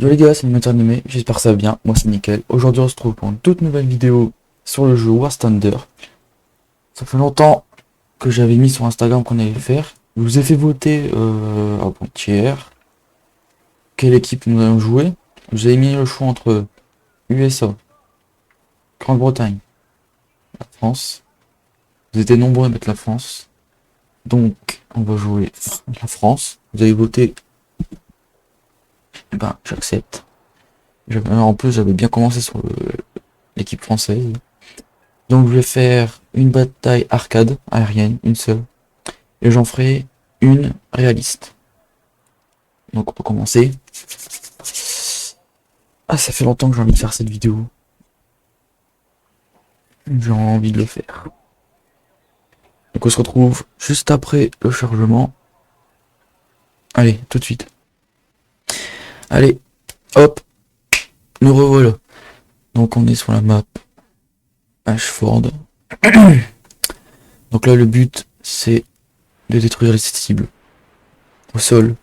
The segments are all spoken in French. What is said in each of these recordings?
Yo les gars, c'est Animateur Animé, j'espère que ça va bien, moi c'est nickel. Aujourd'hui on se retrouve pour une toute nouvelle vidéo sur le jeu War Thunder. Ça fait longtemps que j'avais mis sur Instagram qu'on allait le faire. Je vous ai fait voter avant-hier quelle équipe nous allons jouer. Vous avez mis le choix entre USA, Grande-Bretagne, la France. Vous étiez nombreux à mettre la France. Donc on va jouer la France. Vous avez voté, ben j'accepte. En plus j'avais bien commencé sur l'équipe française. Donc je vais faire une bataille arcade aérienne, une seule. Et j'en ferai une réaliste. Donc on peut commencer. Ah, ça fait longtemps que j'ai envie de faire cette vidéo. J'ai envie de le faire. Donc on se retrouve juste après le chargement. Allez, tout de suite. Allez, hop, nous revoilà. Donc on est sur la map Ashford. Donc là le but c'est de détruire les cibles au sol.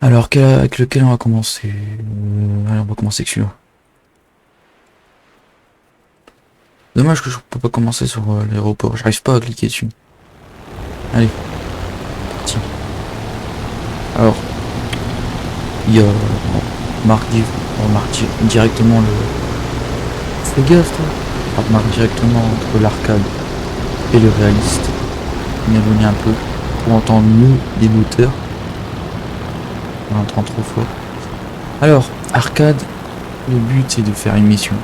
Alors avec lequel on va commencer allez, on va commencer avec celui-là. Dommage que je peux pas commencer sur l'aéroport, j'arrive pas à cliquer dessus. Allez, parti. Alors, il y a on marque directement le. Fais gaffe toi. On marque directement entre l'arcade et le réaliste. On éloigne un peu pour entendre mieux les moteurs. On entend trop fort. Alors, arcade, le but c'est de faire une mission.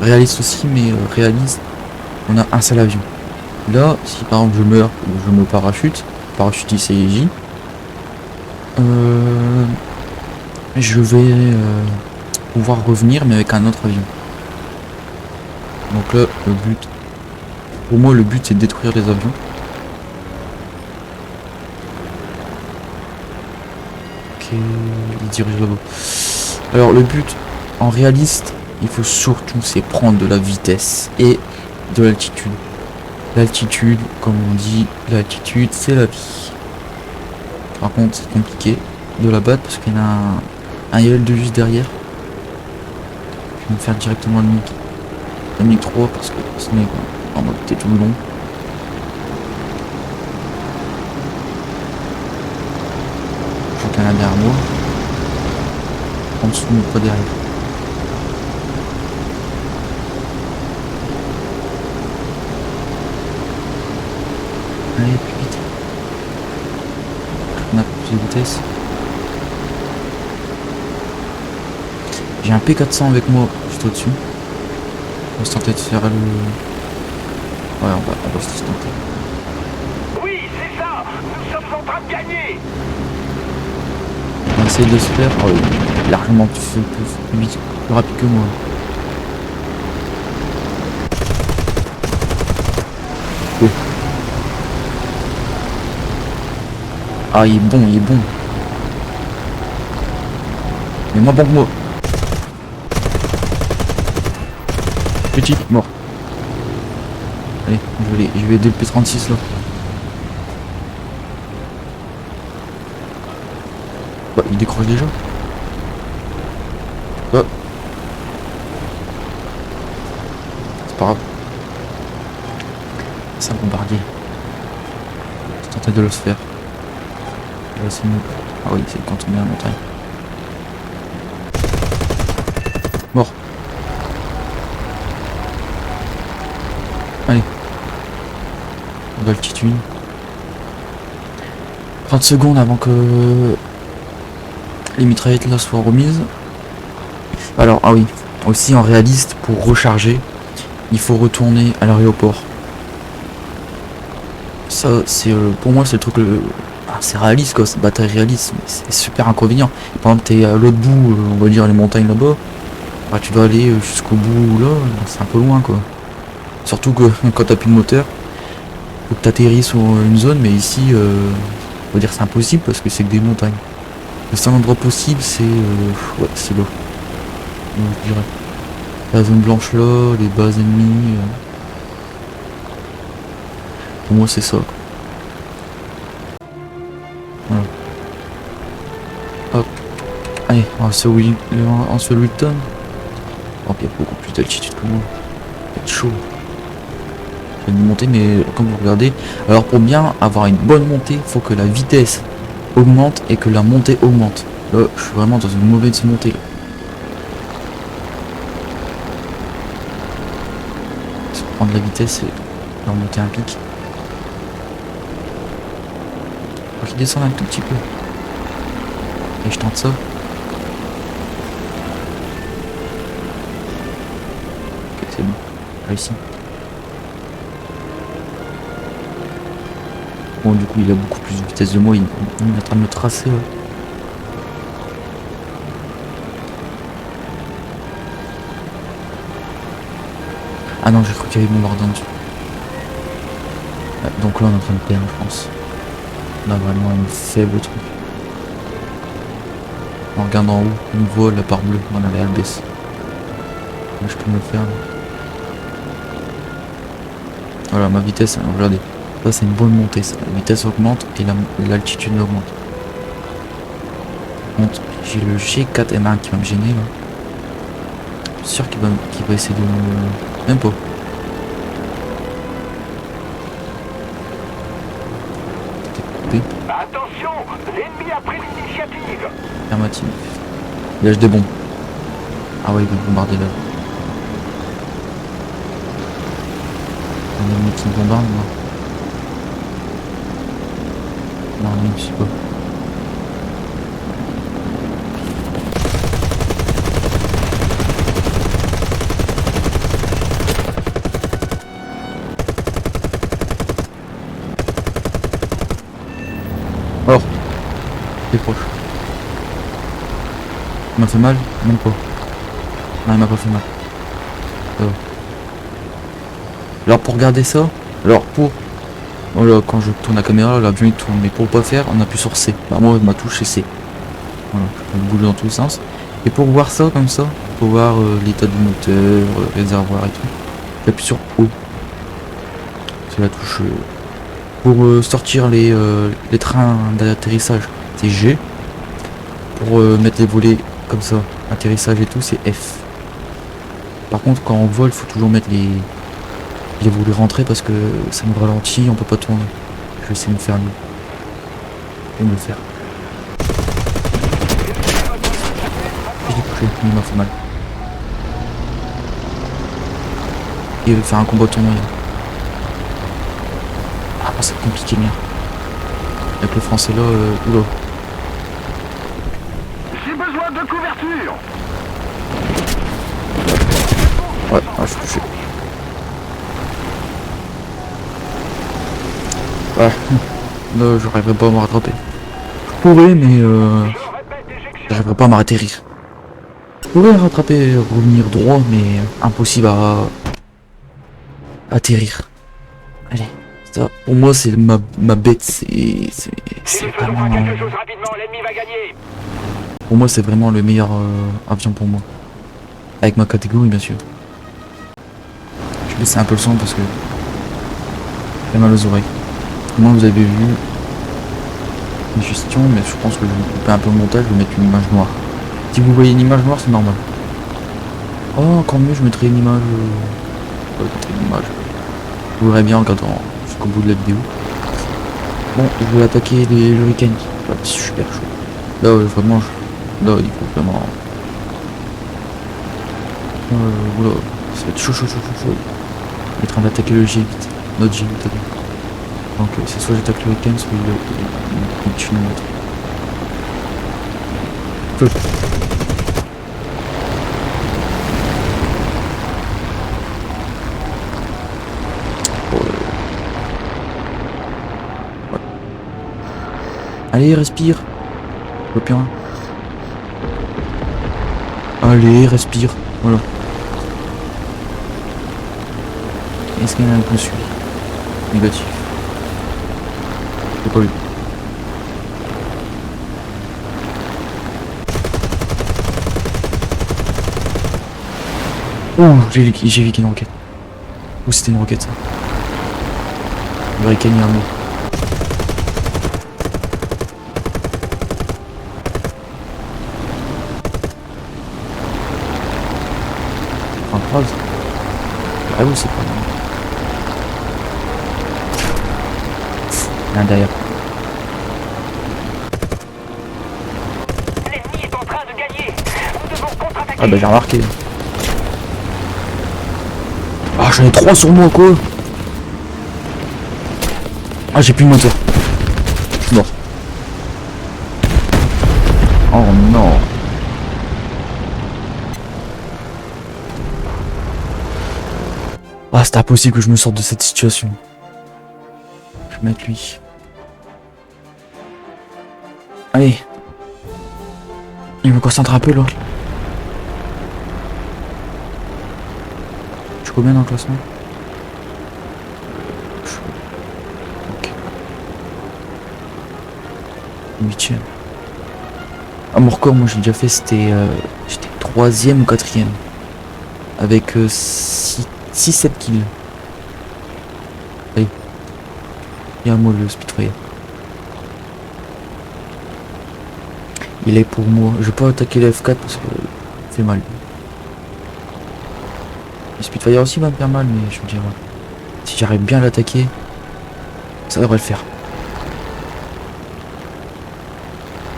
Réaliste aussi, mais réaliste, on a un seul avion. Là, si par exemple je meurs ou je me parachute ICJ, je vais pouvoir revenir mais avec un autre avion. Donc là, le but, pour moi le but c'est de détruire les avions. Ok, il dirige là-bas. Alors le but en réaliste, il faut surtout c'est prendre de la vitesse et de l'altitude. L'altitude, comme on dit, l'altitude c'est la vie. Par contre c'est compliqué de la battre parce qu'il y en a un IL2 juste derrière. Je vais me faire directement le MiG 3 parce que sinon on va quitter tout le long. Je vois qu'il y en a derrière moi. En dessous mais pas derrière. Allez, plus vite. On a plus de vitesse. J'ai un P400 avec moi juste au-dessus. On va se tenter de faire le. Ouais, on va se tenter. Oui, c'est ça. Nous sommes en train de gagner. On va essayer de se faire. Oh, il est largement plus vite, plus rapide que moi. Oh. Ah, il est bon, il est bon. Mais moins bon que moi. Petit, mort. Allez, je vais aider le P36 là. Bah, il décroche déjà. Oh. C'est pas grave. C'est un bombardier. Je tentais de le faire. Là, c'est mieux. Ah oui, c'est quand on met la montagne. Mort. Allez. On va altitude. 30 secondes avant que les mitraillettes là soient remises. Alors, ah oui. Aussi en réaliste, pour recharger, il faut retourner à l'aéroport. Ça, c'est pour moi, c'est le truc c'est réaliste quoi, c'est bataille réaliste, mais c'est super inconvénient. Par exemple, t'es à l'autre bout, on va dire les montagnes là-bas, bah, tu dois aller jusqu'au bout là, c'est un peu loin quoi. Surtout que quand t'as plus de moteur, faut que t'atterrisses sur une zone, mais ici, on va dire c'est impossible parce que c'est que des montagnes. Le seul endroit possible, c'est ouais, c'est là. Donc, je dirais. La zone blanche là, les bases ennemies. Pour moi, c'est ça. Voilà. Hop. Allez, on se Wilton. Oh, il y a beaucoup plus d'altitude que moi. Ça va être chaud. Je vais monter, mais comme vous regardez, alors pour bien avoir une bonne montée, il faut que la vitesse augmente et que la montée augmente. Là, je suis vraiment dans une mauvaise montée. Là. Prendre la vitesse et leur monter un pic. Faut qu'il descende un tout petit peu. Et je tente ça. Ok, c'est bon. Réussi. Bon, du coup, il a beaucoup plus de vitesse de moi. Il est en train de me tracer. Ouais. Ah non, j'ai cru qu'il y avait bombardement dessus. Donc là, on est en train de perdre, je pense. On a vraiment une faible truc. On regarde en haut, on voit la barre bleue. On avait baisse. Là, je peux me le faire. Là. Voilà, ma vitesse, hein, regardez. Ça, c'est une bonne montée. Ça. La vitesse augmente et l'altitude augmente. J'ai le G4M1 qui va me gêner là. Je suis sûr qu'il va essayer de me... Même pas. Attention, l'ennemi a pris l'initiative. Affirmatif. Il lâche des bombes. Ah ouais, il va bombarder là. Un ennemi qui me bombarde, moi. Non, je sais pas. Alors, c'est proche. Il m'a fait mal? Même pas. Non, il m'a pas fait mal. Alors pour regarder ça, voilà, quand je tourne la caméra, l'avion il tourne, mais pour pas faire, on appuie sur C. Bah, moi ma touche c'est C. Voilà, je peux bouger dans tous les sens. Et pour voir ça comme ça, pour voir l'état du moteur, réservoir et tout, j'appuie sur O. C'est la touche pour sortir les trains d'atterrissage, c'est G. Pour mettre les volets comme ça, atterrissage et tout, c'est F. Par contre quand on vole, il faut toujours mettre les volets rentrés parce que ça me ralentit, on peut pas tourner. Je vais essayer de me faire lui. Je vais me le faire. Je l'ai touché, il m'a fait mal. Il veut faire un combat tournoi. Ah bah c'est compliqué bien. Avec le français là, oula. J'ai besoin de couverture. Ouais, je suis touché. Ouais, là j'arriverai pas à me rattraper. Je pourrais, mais j'arriverai pas à m'atterrir. Je pourrais rattraper, revenir droit, mais impossible à atterrir. Allez, ça, pour moi c'est ma bête, c'est vraiment... quelque chose rapidement, l'ennemi va gagner. Pour moi c'est vraiment le meilleur avion pour moi. Avec ma catégorie bien sûr. Je laisse un peu le son parce que j'ai mal aux oreilles. Moi vous avez vu une gestion, mais je pense que je vais couper un peu le montage, je vais mettre une image noire. Si vous voyez une image noire, c'est normal. Oh, encore mieux, je mettrai une image. Vous verrez bien en regardant jusqu'au bout de la vidéo. Bon, je vais attaquer les Hurricanes. C'est super chaud. Là, vraiment, là, il faut vraiment. Oula, ça va être chaud. Je suis en train d'attaquer le G8, notre G8. Donc c'est soit j'attaque le Hurricane, soit il tue le nôtre. Ouais. Allez, respire. Copain. Allez, respire. Voilà. Est-ce qu'il y en a un peu suivi? Négatif. J'ai pas vu. Oh, j'ai vu qu'il y a une roquette. Ou c'était une roquette ça. Le Hurricane il y a un mot. phrase. Ah oui, c'est pas mal. Là, derrière. L'ennemi est en train de gagner. Nous devons contre-attaquer. Ah bah j'ai remarqué. Ah j'en ai 3 sur moi quoi. Ah j'ai plus de moteur. Je suis mort. Oh non. Ah c'est impossible que je me sorte de cette situation. Je vais mettre lui. Allez. Il me concentre un peu là. Je suis combien dans le classement? Ok. 8ème. Ah mon record moi j'ai déjà fait c'était j'étais 3ème ou 4ème. Avec 6-7 kills. Allez. Il y a un mot le Spitfire. Il est pour moi. Je vais pas attaquer le F4 parce que ça fait mal. Le Spitfire aussi va me faire mal, mais je veux dire, si j'arrive bien à l'attaquer, ça devrait le faire.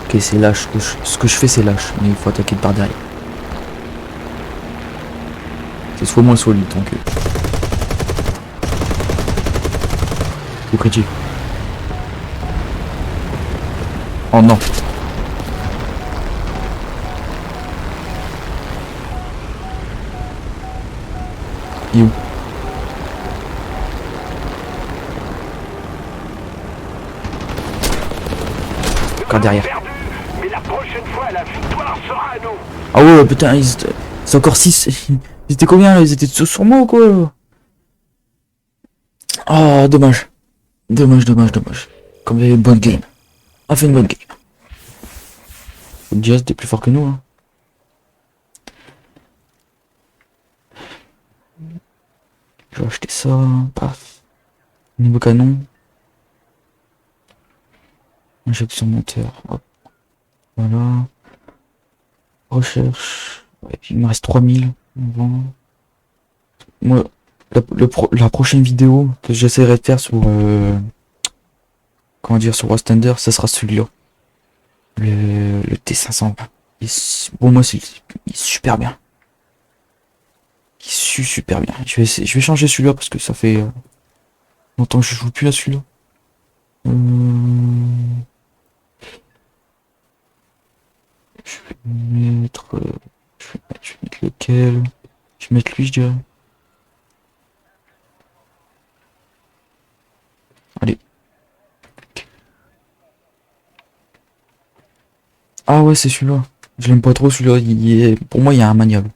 Ok, c'est lâche. Ce que je fais, c'est lâche, mais il faut attaquer par derrière. C'est soit moi, soit lui, donc. Coup critique. Oh non. Il est où? Encore derrière. Perdu, mais la prochaine fois, la victoire sera à nous. Ah ouais, putain, c'est encore 6. Ils étaient combien là? Ils étaient tous sur moi ou quoi? Ah, dommage. Dommage. Comme il y avait une bonne game. On a fait une bonne game. Faut te dire, c'était plus fort que nous. Hein. Je vais acheter ça. Paf. Niveau canon. Injection moteur. Hop. Voilà. Recherche. Ouais, il me reste 3000. Bon. Moi, la prochaine vidéo que j'essaierai de faire sur... comment dire, sur Wastander, ça sera celui-là. Le T500. Bon, moi, il est super bien. Il est super bien. Je vais changer celui-là parce que ça fait longtemps que je joue plus à celui-là. Je vais mettre... je vais mettre lequel? Je vais mettre lui, je dirais. Allez. Ah ouais, c'est celui-là. Je l'aime pas trop celui-là. Pour moi, il y a un maniable.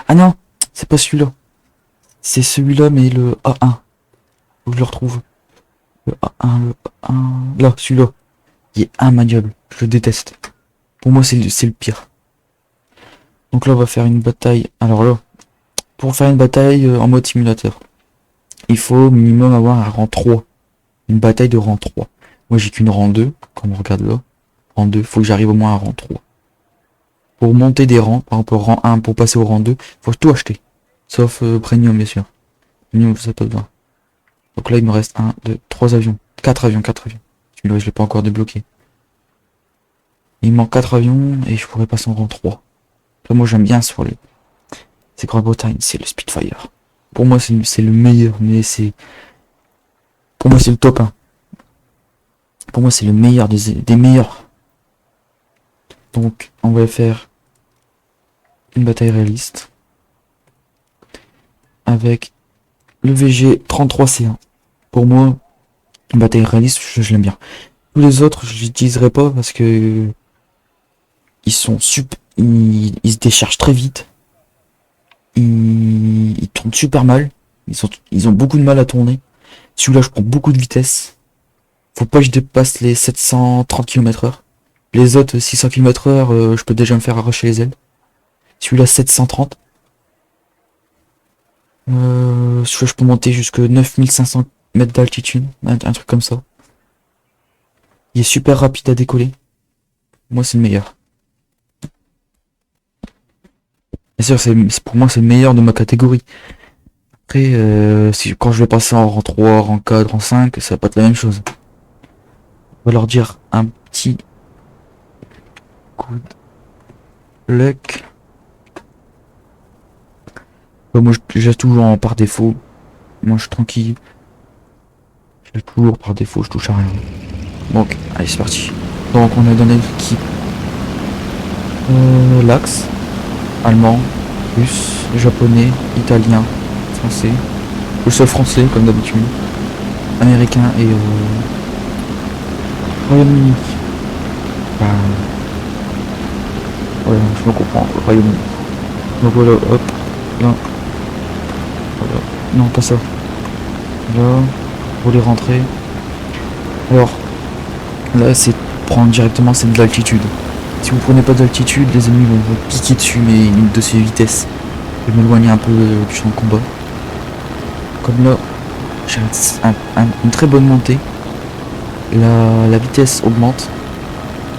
Ah non, c'est pas celui-là. C'est celui-là, mais le A1. Faut que je le retrouve. Le A1. Là, celui-là. Il est immaniable. Je le déteste. Pour moi, c'est le pire. Donc là, on va faire une bataille. Alors là, pour faire une bataille en mode simulateur, il faut minimum avoir un rang 3. Une bataille de rang 3. Moi, j'ai qu'une rang 2. Comme on regarde là. Rang 2. Faut que j'arrive au moins à rang 3. Pour monter des rangs, par exemple, rang 1, pour passer au rang 2, faut tout acheter. Sauf Premium, bien sûr. Premium, ça pas besoin. Donc là, il me reste 1, 2, 3 avions. 4 avions. Celui-là, je l'ai pas encore débloqué. Il me manque 4 avions et je pourrais passer en rang 3. Là, moi, j'aime bien sur c'est Grande-Bretagne, c'est le Spitfire. Pour moi, c'est le meilleur, mais c'est... Pour moi, c'est le top 1. Pour moi, c'est le meilleur des meilleurs. Donc, on va faire une bataille réaliste. Avec le VG33C1. Pour moi, une bataille réaliste, je l'aime bien. Tous les autres, je l'utiliserai pas parce que ils sont ils se déchargent très vite. Ils tournent super mal. Ils ont beaucoup de mal à tourner. Celui-là, je prends beaucoup de vitesse. Faut pas que je dépasse les 730 km/h. Les autres, 600 km/h, je peux déjà me faire arracher les ailes. Celui-là, 730. Celui-là, je peux monter jusque 9500 mètres d'altitude. Un truc comme ça. Il est super rapide à décoller. Moi, c'est le meilleur. Bien sûr, pour moi, c'est le meilleur de ma catégorie. Après, quand je vais passer en rang 3, rang 4, rang 5, ça va pas être la même chose. On va leur dire un petit good luck. Moi, j'ai toujours par défaut. Moi, je suis tranquille. Je toujours par défaut, je touche à rien. Donc, allez, c'est parti. Donc, on est dans l'équipe l'axe, allemand, russe, japonais, italien, français. Le seul français, comme d'habitude. Américain et Royaume-Uni. Enfin, ouais, je me comprends, Royaume-Uni. Donc voilà, hop, là. Voilà. Non, pas ça. Là, pour les rentrer. Alors, là, c'est prendre directement celle de l'altitude. Si vous prenez pas d'altitude, les ennemis vont vous piquer dessus, mais une de ces vitesses. Je vais m'éloigner un peu du champ de combat. Comme là, j'ai une très bonne montée. La vitesse augmente.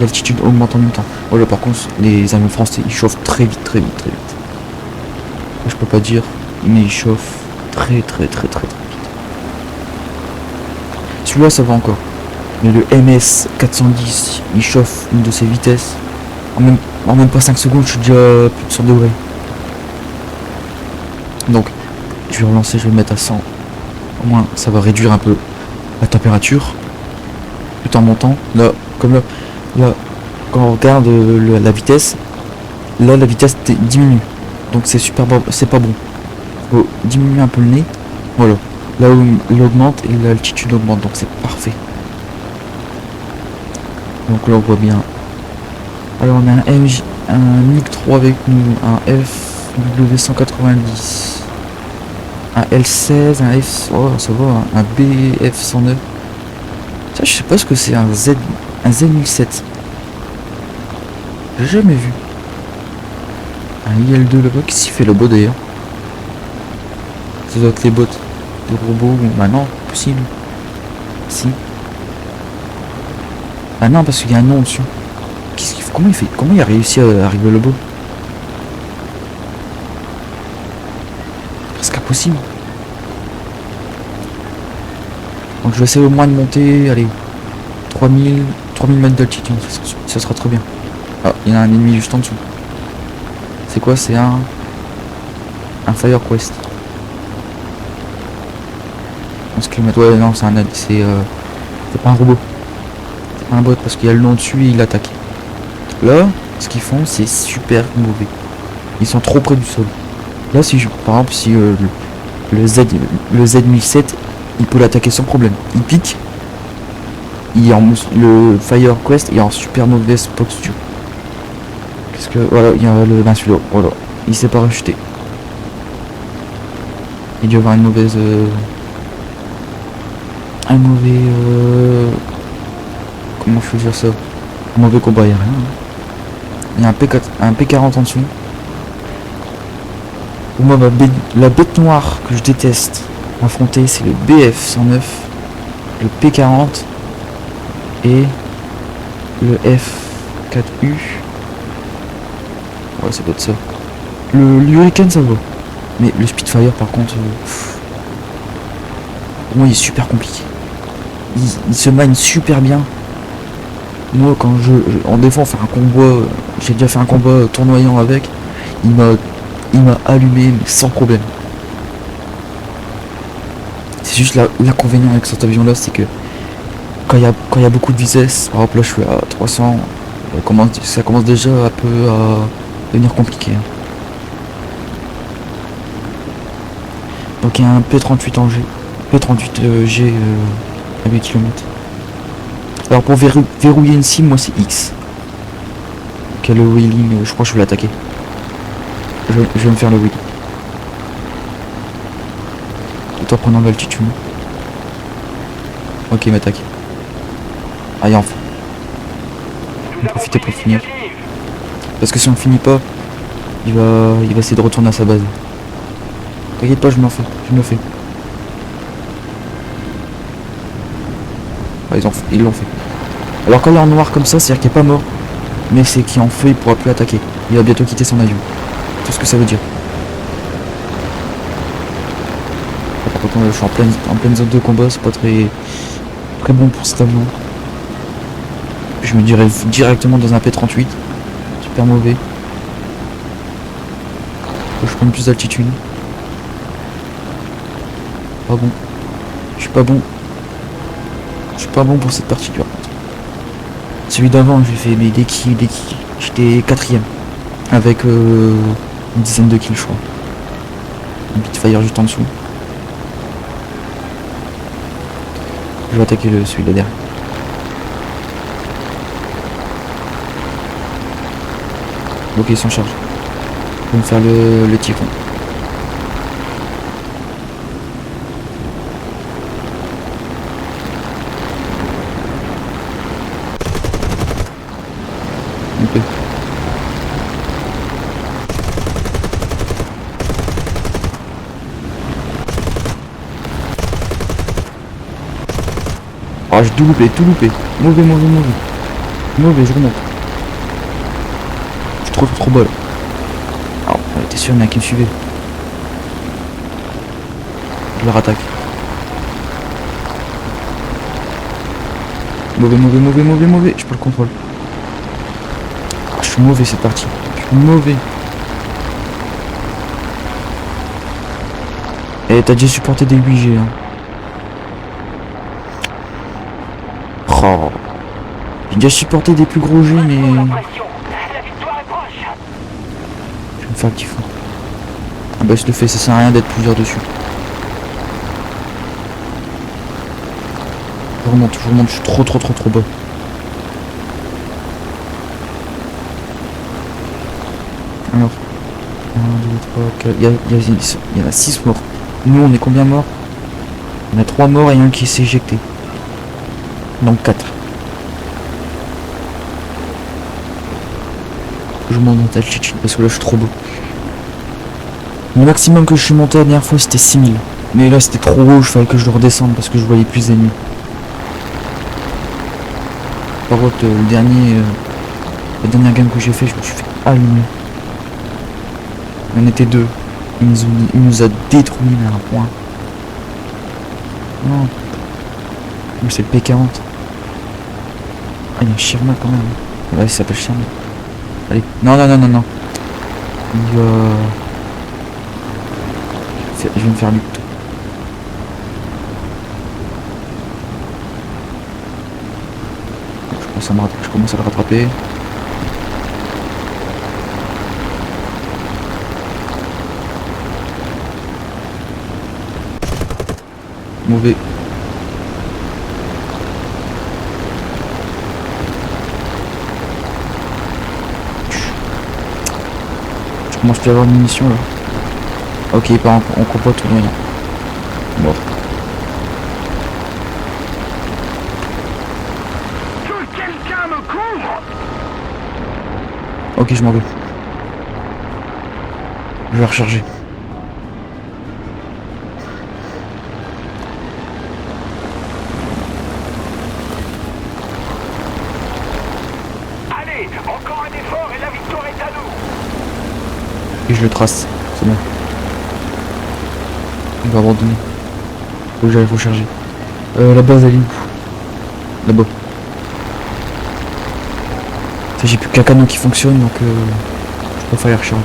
L'altitude augmente en même temps. Voilà, par contre, les avions français, ils chauffent très vite, très vite, très vite. Je peux pas dire, mais ils chauffent très vite. Celui-là, ça va encore. Mais le MS 410, il chauffe une de ses vitesses. En même pas 5 secondes, je suis déjà plus de 100 degrés. Donc, je vais relancer, je vais le mettre à 100. Au moins, ça va réduire un peu la température. Tout en montant. Là, comme là, quand on regarde la vitesse, là, la vitesse diminue. Donc, c'est super bon, c'est pas bon. Faut diminuer un peu le nez. Voilà. Là où il augmente et l'altitude augmente. Donc, c'est parfait. Donc là, on voit bien. Alors, on a un MiG-3 avec nous, un FW190, un L16, un F, oh, ça va, un BF109. Ça, je sais pas ce que c'est, un Z1007. J'ai jamais vu. Un IL-2 là-bas, qu'est-ce qu'il fait là-bas d'ailleurs? Ça doit être les bots de robots, bah non, possible. Si. Ah non, parce qu'il y a un nom dessus. Qu'est-ce qu'il fait? Comment il fait? Comment il a réussi à arriver là-bas? Presque impossible. Donc je vais essayer au moins de monter, allez, 3000 mètres d'altitude, ça sera très bien. Ah, il y a un ennemi juste en dessous. C'est quoi? C'est un Fire Quest. 11 km. Ouais, non, c'est pas un robot. C'est pas un bot parce qu'il y a le nom dessus et il attaque. Là, ce qu'ils font, c'est super mauvais. Ils sont trop près du sol. Là, si par exemple, si le Z1007, il peut l'attaquer sans problème. Il pique. Le Fire Quest est en super mauvaise posture. Parce que voilà, il y a le celui-là. Voilà, il s'est pas racheté. Il doit avoir une mauvaise, comment je peux dire ça? Un mauvais combat aérien. Il y a un P40 en dessous. Pour moi, la bête noire que je déteste affronter, c'est le BF109, le P40 et le F4U. Ouais, ça doit être ça. L'Hurricane, ça va. Mais le Spitfire, par contre, pour moi, il est super compliqué. Il se mine super bien. Moi, quand en défense, faire un combat, j'ai déjà fait un combat tournoyant avec, il m'a allumé mais sans problème. C'est juste l'inconvénient avec cet avion là, c'est que quand il y a beaucoup de vitesse, par exemple là je suis à 300, ça commence déjà un peu à devenir compliqué. Donc il y a un P38 en G, P38G à 8 km. Alors pour verrouiller une cible, moi c'est X. Ok, le wheeling, je crois que je vais l'attaquer. Je vais me faire le wheel. Tout en prenant l'altitude. Ok, il m'attaque. Allez, enfin. On va profiter pour finir. Parce que si on finit pas, il va essayer de retourner à sa base. T'inquiète pas, je me le fais. Ah, ils l'ont fait. Alors quand il est en noir comme ça, c'est-à-dire qu'il n'est pas mort. Mais c'est qu'il en fait, il pourra plus attaquer. Il va bientôt quitter son avion. tout ce que ça veut dire. Par contre, je suis en pleine zone de combat, c'est pas très bon pour ce tableau. Je me dirais directement dans un P38. Super mauvais. Faut que je prenne plus d'altitude. Pas bon. Je suis pas bon. Je suis pas bon pour cette partie par contre. Celui d'avant, j'ai fait des kills. J'étais 4ème. Avec une dizaine de kills, je crois. Un bit fire juste en dessous. Je vais attaquer celui là derrière. Ok, ils sont chargés. Je vais me faire le typhon. Ok. Ah, j'ai tout loupé. Mauvais. Mauvais, je remonte. Je suis trop bas là. Ah, t'es sûr, il y en a qui me suivait. Je leur attaque. Mauvais. Je peux le contrôle. Ah, je suis mauvais cette partie. Je suis mauvais. Et t'as déjà supporté des 8G hein. Oh. J'ai déjà supporté des plus gros G mais... La victoire est proche. Je vais me faire le typhon. Ah bah je le fais, ça sert à rien d'être plusieurs dessus. Je remonte, je suis trop bas. Alors, 1, 2, 3, 4, il y en a 6 morts. Nous on est combien morts? On a 3 morts et un qui s'est éjecté. Donc 4. Je monte à l'altitude parce que là je suis trop beau. Le maximum que je suis monté la dernière fois c'était 6000. Mais là c'était trop haut, il fallait que je le redescende parce que je voyais plus ennemis. Par contre la dernière game que j'ai fait, je me suis fait allumer. On était deux. Il nous a détruit à un point. Non. C'est le P40. Ah, il y a un Shirma quand même. Ouais, il s'appelle Shirma. Allez. Non. Il va... Je vais me faire lutte. Je commence à le rattraper. Mauvais. Je commence plus à avoir de munitions là. Ok, il part en compote ou rien. Bon. Que quelqu'un me couvre. Ok, je m'en vais. Je vais recharger. Allez, encore un effort et la victoire est à nous. Et je le trace. C'est bon. Il va abandonner. Faut que j'aille recharger. La base elle est où? Là-bas. J'ai plus qu'un canon qui fonctionne donc je préfère y recharger.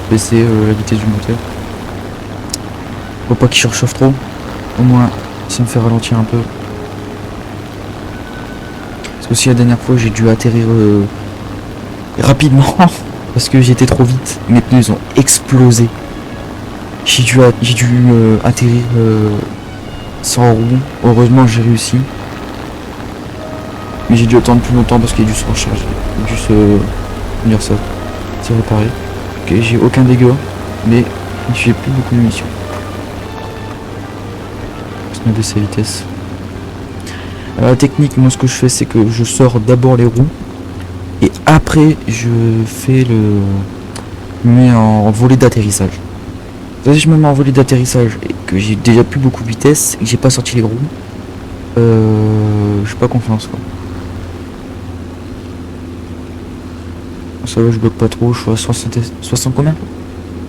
Baisser la vitesse du moteur. Faut pas qu'il surchauffe trop. Au moins ça me fait ralentir un peu. Parce que si la dernière fois j'ai dû atterrir rapidement parce que j'étais trop vite. Mes pneus ils ont explosé. J'ai dû atterrir sans roue. Heureusement j'ai réussi. Mais j'ai dû attendre plus longtemps parce qu'il a dû se recharger. Il a dû se... dire ça. C'est réparé. Ok, j'ai aucun dégât. Mais j'ai plus beaucoup de munitions. Je vais baisser la vitesse. Alors, la technique, moi ce que je fais c'est que je sors d'abord les roues. Et après je fais le... Je me mets en volée d'atterrissage. Si je me mets en volée d'atterrissage et que j'ai déjà plus beaucoup de vitesse et que j'ai pas sorti les roues, je suis pas confiance quoi. Ça va, je bloque pas trop, je suis à 60 combien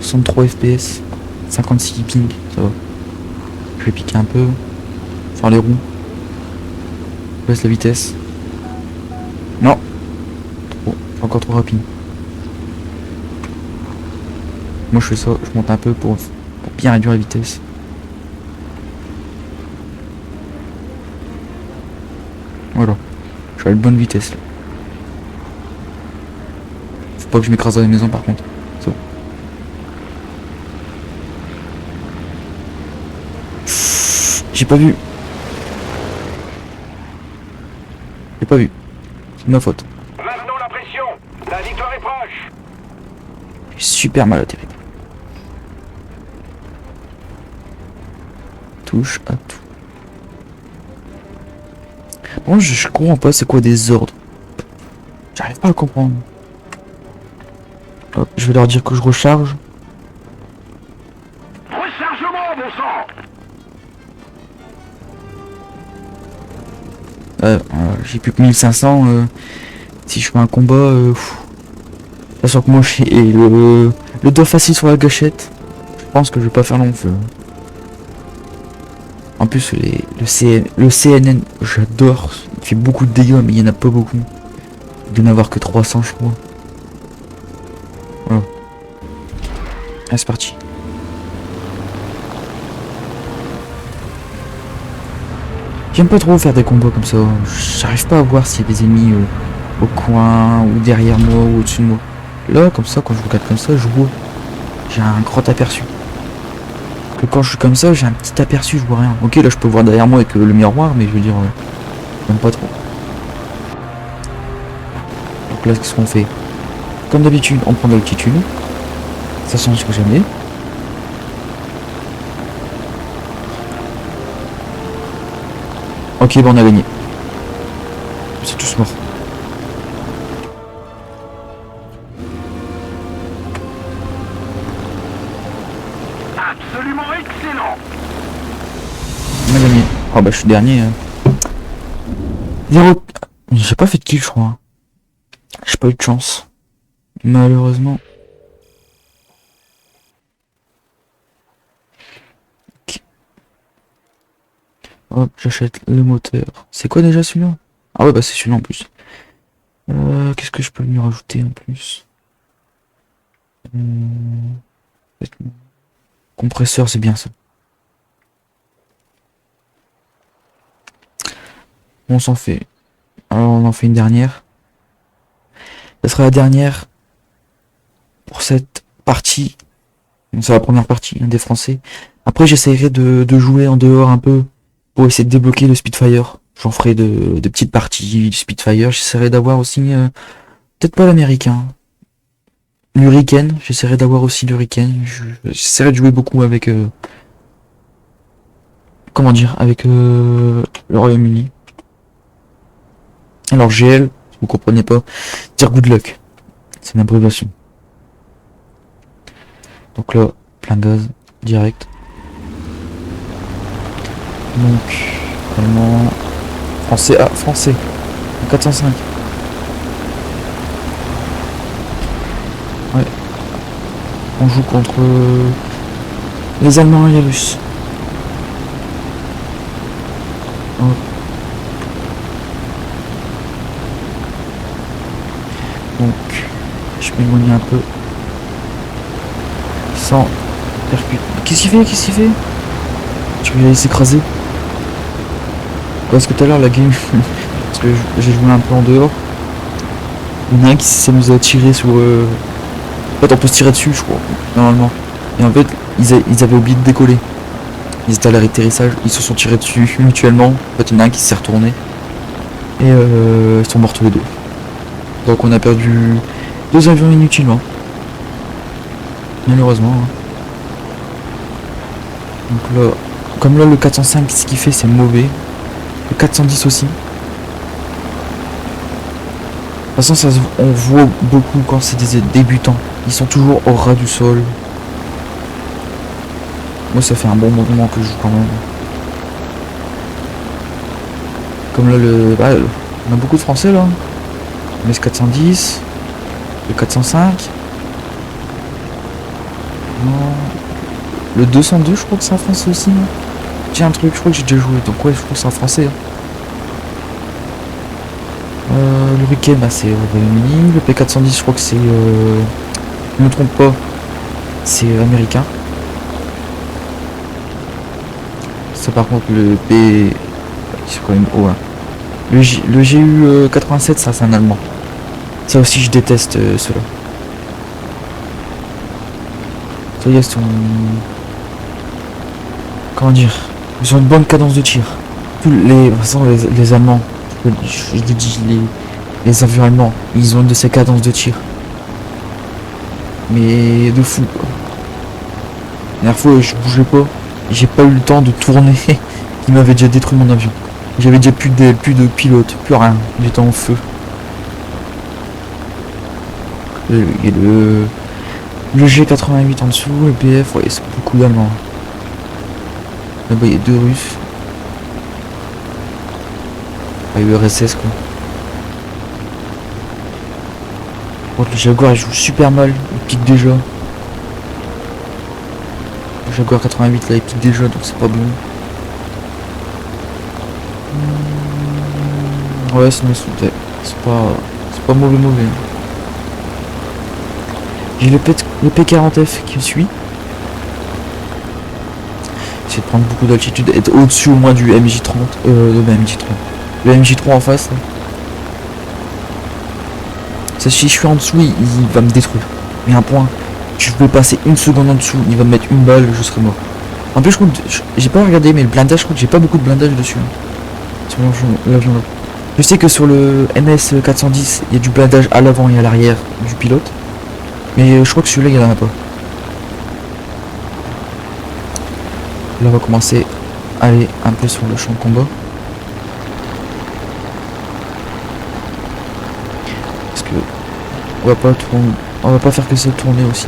63 FPS, 56 ping, ça va. Je vais piquer un peu, faire les roues. Je baisse la vitesse. Non, encore trop rapide. Moi je fais ça, je monte un peu pour bien réduire la vitesse. Voilà, je suis à la bonne vitesse là. Faut pas que je m'écrase dans les maisons par contre. C'est bon. J'ai pas vu. J'ai pas vu. C'est de ma faute. Maintenant la pression. La victoire est proche. J'ai super mal atterri. Touche à tout. Bon, je comprends pas c'est quoi des ordres. J'arrive pas à comprendre. Hop, je vais leur dire que je recharge. Rechargement, bon sang. J'ai plus que 1500. Si je fais un combat, sachant que moi j'ai le doigt facile sur la gâchette. Je pense que je vais pas faire long feu. En plus le CNN, j'adore. Il fait beaucoup de dégâts mais il y en a pas beaucoup. Il doit en avoir que 300 je crois. Voilà. Allez c'est parti. J'aime pas trop faire des combats comme ça. J'arrive pas à voir s'il y a des ennemis au coin ou derrière moi ou au-dessus de moi. Là comme ça quand je regarde comme ça je vois. J'ai un grand aperçu. Que quand je suis comme ça j'ai un petit aperçu, je vois rien. Ok là je peux voir derrière moi avec le miroir mais je veux dire j'aime pas trop. Donc là qu'est-ce qu'on fait? Comme d'habitude on prend de l'altitude. Ça change jamais. Ok bon on a gagné. C'est tous mort. Absolument excellent. On a gagné. Oh bah je suis dernier. 0. J'ai pas fait de kill je crois. J'ai pas eu de chance. Malheureusement. Ok. Hop, j'achète le moteur. C'est quoi déjà celui-là? Ah ouais bah c'est celui-là en plus. Qu'est-ce que je peux lui rajouter en plus? Compresseur c'est bien ça. On s'en fait. Alors on en fait une dernière. Ça sera la dernière pour cette partie. C'est la première partie hein, des Français. Après j'essaierai de jouer en dehors un peu pour essayer de débloquer le Spitfire. J'en ferai de petites parties du Spitfire. J'essaierai d'avoir aussi peut-être pas l'américain. L'Hurricane. J'essaierai d'avoir aussi l'Hurricane. J'essaierai de jouer beaucoup avec comment dire avec le Royaume-Uni. Alors GL, si vous comprenez pas, dire good luck. C'est une abréviation. Donc là, plein gaz, direct. Donc, allemand, français, français, 405. Ouais. On joue contre les Allemands et les Russes. Oh. Donc, je m'éloigne un peu. Sans percuter. Qu'est-ce qu'il fait? Qu'est-ce qu'il fait? Tu veux laisser écraser? Parce que tout à l'heure la game, parce que j'ai joué un peu en dehors. Il y en a un qui s'est amusé à tirer sur. En fait, on peut se tirer dessus, je crois, normalement. Et en fait, ils avaient oublié de décoller. Ils étaient à l'atterrissage, ils se sont tirés dessus mutuellement. En fait, il y en a un qui s'est retourné. Et ils sont morts tous les deux. Donc on a perdu 2 avions inutilement. Malheureusement. Hein. Donc là, comme là le 405, ce qu'il fait c'est mauvais. Le 410 aussi. De toute façon, on voit beaucoup quand c'est des débutants. Ils sont toujours au ras du sol. Moi ça fait un bon moment que je joue quand même. Comme là on a beaucoup de français là. MS 410. Le 405. Non. Le 202, je crois que c'est en français aussi, non? J'ai un truc, je crois que j'ai déjà joué, donc ouais, je crois que c'est en français. Hein. Le Riken, bah, c'est au Royaume-Uni. Le P410, je crois que c'est... je me trompe pas, c'est américain. Ça par contre, le P... c'est quand même haut. Hein. Le GU 87, ça c'est un allemand. Ça aussi, je déteste ceux-là. Ça y est, sont... Comment dire? Ils ont une bonne cadence de tir. De toute façon, les Allemands, je dis les avions allemands, ils ont une de ces cadences de tir. Mais de fou, quoi. La dernière fois, je bougeais pas. J'ai pas eu le temps de tourner. Il m'avait déjà détruit mon avion. J'avais déjà plus d'aile, plus de pilote, plus rien. J'étais en feu. Et le G88 en dessous, le BF, ouais, c'est beaucoup d'Allemands. Là-bas, il y a 2 Russes. Ah, URSS, quoi. Bon, le Jaguar, il joue super mal. Il pique déjà. Le Jaguar 88, là, il pique déjà, donc c'est pas bon. Ouais, sinon, c'est pas mauvais. J'ai le P40F qui me suit. J'essaie de prendre beaucoup d'altitude, être au-dessus au moins du MJ30. Le MJ3 en face. Là. Ça, si je suis en dessous, il va me détruire. Mais un point, je peux passer une seconde en dessous, il va me mettre une balle, je serai mort. En plus, je crois que j'ai pas regardé, mais le blindage, je crois que j'ai pas beaucoup de blindage dessus. Hein, sur l'avion là. Je sais que sur le MS 410, il y a du blindage à l'avant et à l'arrière du pilote. Mais je crois que celui-là, il n'y en a pas. Là, on va commencer à aller un peu sur le champ de combat. Parce que on va pas faire que ça tourner aussi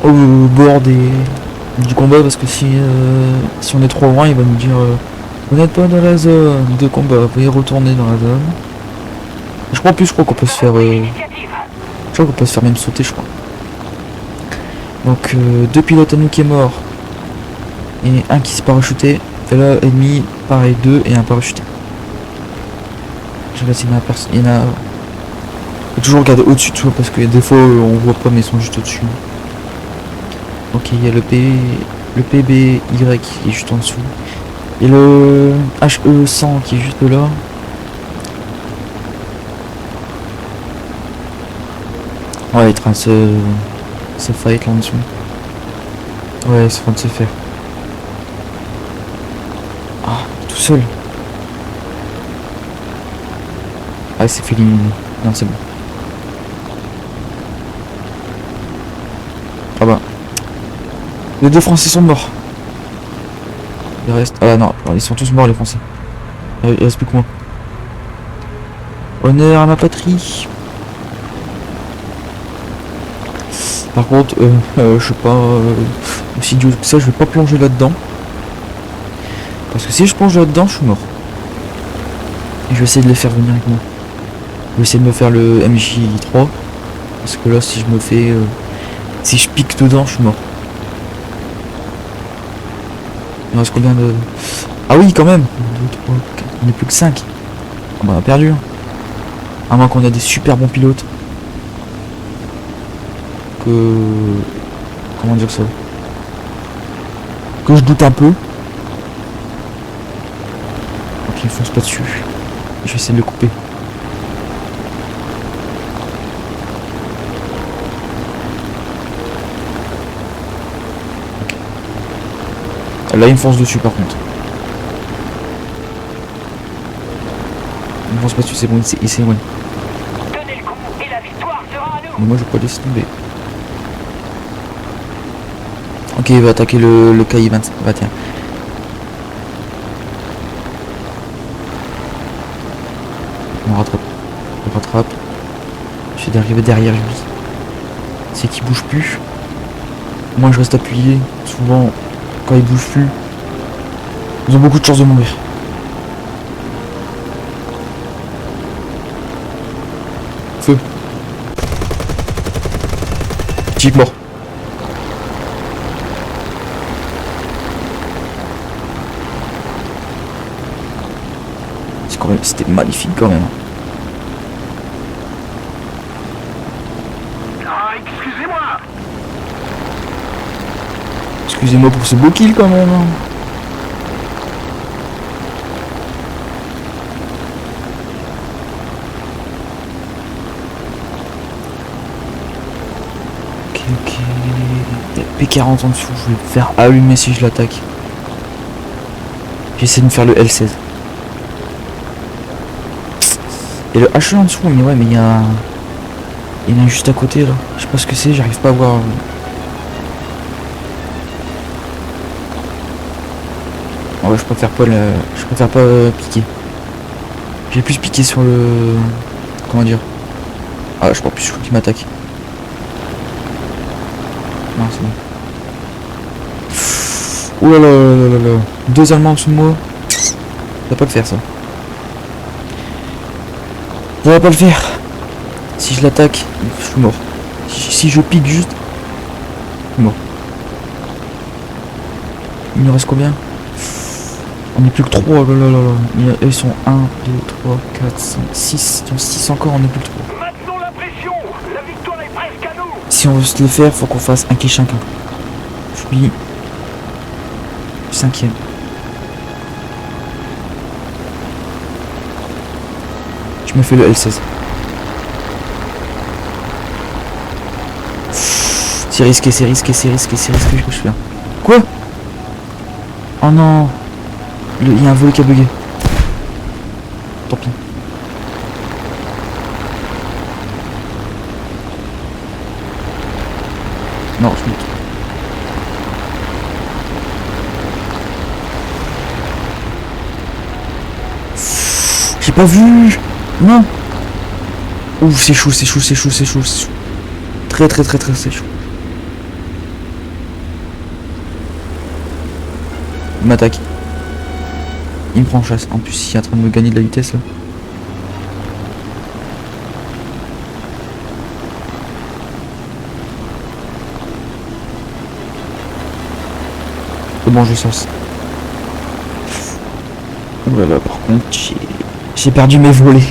au bord du combat, parce que si on est trop loin, il va nous dire vous n'êtes pas dans la zone de combat, veuillez retourner dans la zone. Je crois qu'on peut se faire même sauter, je crois. Donc 2 pilotes à nous qui est mort et un qui s'est parachuté. Et là ennemi pareil, 2 et un parachuté. Je regarde s'il y en a personne. Il y en a. Faut toujours regarder au-dessus de soi parce que des fois on voit pas mais ils sont juste au-dessus. Ok, il y a le PBY qui est juste en dessous. Et le HE100 qui est juste là. Ouais, il est en train de se fight là en dessous. Ouais, c'est en train de se faire. Ah, tout seul. Ah, il s'est fait éliminer. Non, c'est bon. Ah bah. Les 2 Français sont morts. Il reste... Ah non, ils sont tous morts les Français. Il reste plus que moi. Honneur à ma patrie. Par contre, je sais pas... aussi idiot que ça, je vais pas plonger là-dedans. Parce que si je plonge là-dedans, je suis mort. Et je vais essayer de les faire venir avec moi. Je vais essayer de me faire le MJ3. Parce que là, si je me fais... si je pique dedans, je suis mort. Il reste combien de... Ah oui, quand même 2, 3, 4... On n'est plus que 5. Ah bah, on a perdu. Hein. À moins qu'on a des super bons pilotes. Comment dire ça? Que je doute un peu. Ok, il fonce pas dessus. Je vais essayer de le couper. Okay. Là, il me fonce dessus par contre. Il me fonce pas dessus, c'est bon, il s'éloigne. Tenez le coup et la victoire sera à nous. Mais moi, je vais pas laisser tomber. Ok, il va attaquer le KI-21. On rattrape. On rattrape. J'essaie d'arriver derrière lui. C'est qu'il bouge plus. Moi je reste appuyé. Souvent, quand il bouge plus, ils ont beaucoup de chances de mourir. Feu. Type mort. C'est quand même, c'était magnifique quand même. Ah, excusez-moi. Excusez-moi pour ce beau kill quand même. Hein. Ok. P40 en dessous, je vais le faire allumer si je l'attaque. J'essaie de me faire le L16. Et le HE en dessous, mais ouais, mais il y a... Il y en a juste à côté là. Je sais pas ce que c'est, j'arrive pas à voir. En vrai, je préfère pas piquer. J'ai plus piqué sur le... Comment dire? Ah, je crois plus qu'il m'attaque. Non, c'est bon. Ouh là là là là là. 2 Allemands en dessous de moi. Ça va pas le faire ça. Ça va pas le faire. Si je l'attaque, je suis mort. Si je pique juste, je suis mort. Il nous reste combien? On est plus que 3, là là là là. Ils sont 1, 2, 3, 4, 5, 6. Dans 6 encore, on est plus que 3. Maintenons la pression. La victoire est presque à nous. Si on veut se le faire, faut qu'on fasse un kill chacun. Je suis 5ème. Je me fais le L16. C'est risqué, c'est risqué, c'est risqué, c'est risqué ce que je fais. Quoi? Oh non. Il y a un volet qui a bugué. Tant pis. Non, je clique. J'ai pas vu. Non. Ouf, c'est chaud, c'est chaud, c'est chaud, c'est chaud, c'est chaud. Très très très très c'est chaud. Il m'attaque. Il me prend en chasse. En plus, il est en train de me gagner de la vitesse là. Comment je sens. Ouh là là, par contre, j'ai perdu mes volets.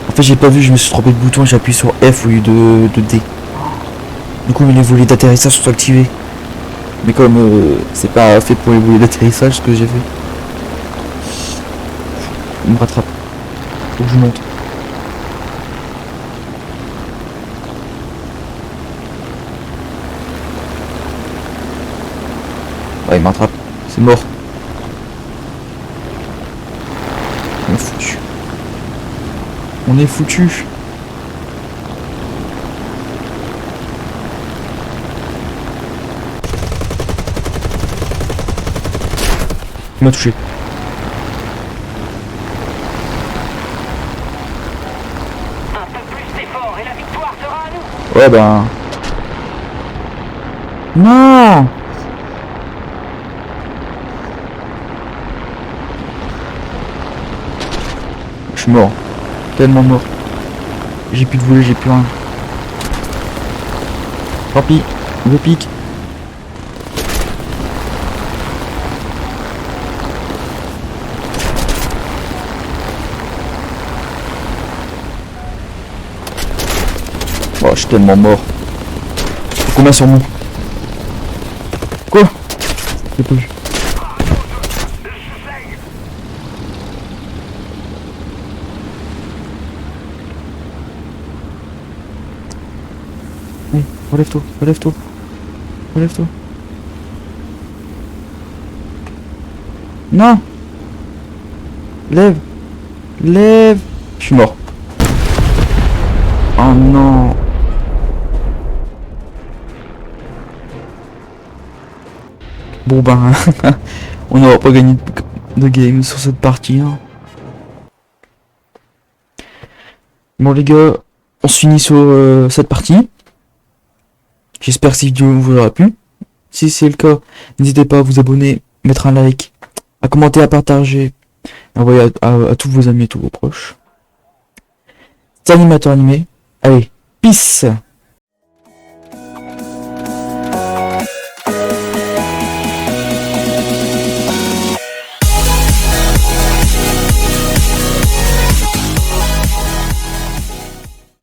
En fait, j'ai pas vu, je me suis trompé de bouton, j'ai appuyé sur F au lieu de D. Du coup, les volets d'atterrissage sont activés. Mais comme c'est pas fait pour les volets d'atterrissage ce que j'ai fait. Il me rattrape. Faut que je monte. Ouais, il m'attrape. C'est mort. On est foutu. On est foutu. Il m'a touché. Un peu plus d'efforts et la victoire sera à nous. Ouais ben... Non. Je suis mort. Tellement mort. J'ai plus de voler, j'ai plus rien. Tant pis. Je pique. Oh, je suis tellement mort. Combien sur moi? Quoi? J'ai pas vu. Oui, relève-toi, relève-toi. Relève-toi. Non! Lève! Lève! Je suis mort. Oh non! Bon ben, on n'aura pas gagné de game sur cette partie. Hein. Bon les gars, on se finit sur cette partie. J'espère que cette vidéo vous aura plu. Si c'est le cas, n'hésitez pas à vous abonner, mettre un like, à commenter, à partager, à envoyer à tous vos amis et tous vos proches. animateurs animés. Allez, peace.